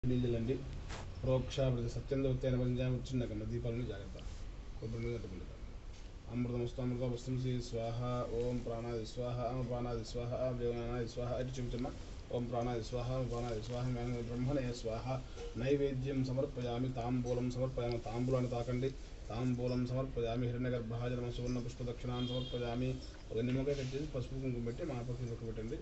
నీళ్ళండి ప్రోక్షాభృతి సత్యందవత్తైన పంచామి చిన్నకమ్మ దీపాలను జాగ్రత్త కొబ్బరి మీద అడ్డుకుంటారు అమృతమస్తామృత వస్తం శ్రీ స్వాహ ఓం ప్రాణాది స్వాహ ప్రాణాది స్వాహ దేవనాది స్వాహ ఇటు చెబుతున్నా ఓం ప్రాణాది స్వాహ ప్రాణాది స్వాహ బ్రహ్మణే స్వాహ నైవేద్యం సమర్పయామి తాంబూలం సమర్పయామి తాంబూలాన్ని తాకండి తాంబూలం సమర్పయామి హిరణ్యగర్భాయ నమః సువర్ణ పుష్ప దక్షిణాన్ని సమర్పయామి ఒక నిమ్మకాయ కట్ చేసి పసుపు కుంకుమ పెట్టి మా పక్కన పెట్టండి.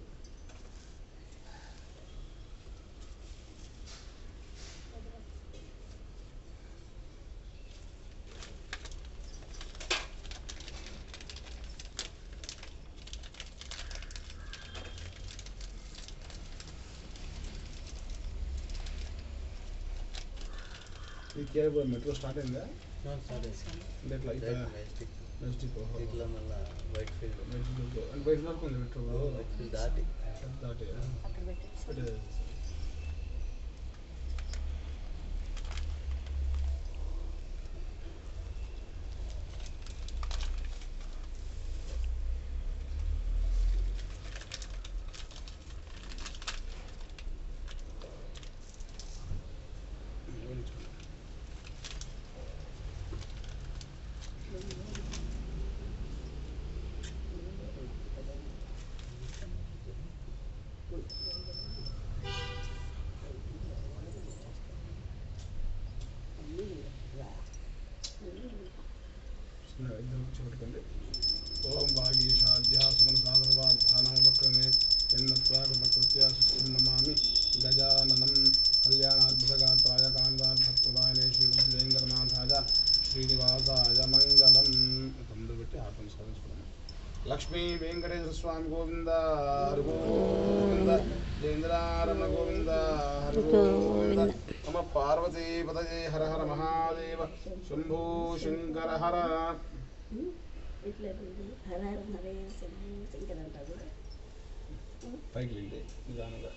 क्या मेट्रो स्टार्ट అయిందా? స్టార్ట్ అయింది. అంటే ఎట్లా మెజెస్టిక్ ఇట్లా మళ్ళీ వైట్ ఫీల్డ్ అంటే బయట వరకు ఉంది మెట్రో వైట్ ఫీల్డ్ దాటి పెట్టేది. చూపెట్టుకోండి. ఓం వాగీషాధ్యాసుమన సాధర్వార్థానవక్రమే ఎన్నత్వాకృత్యా సున్నమామి గజాననం కళ్యాణాద్భుతగాత్రాయ కాంతార్థప్రదాయనే శ్రీ వెంకటనాథాయ శ్రీనివాసాయ మంగళం. తొందర పెట్టి ఆటం సాధించుకున్నాను. లక్ష్మీ వెంకటేశ్వర స్వామి గోవింద హరి గోవింద జయేంద్రారమణ గోవింద హరి గోవింద నమ పార్వతీ పదజే హర హర మహాదేవ శంభో శంకర హర. పైకి వెళ్ళి నిదానంగా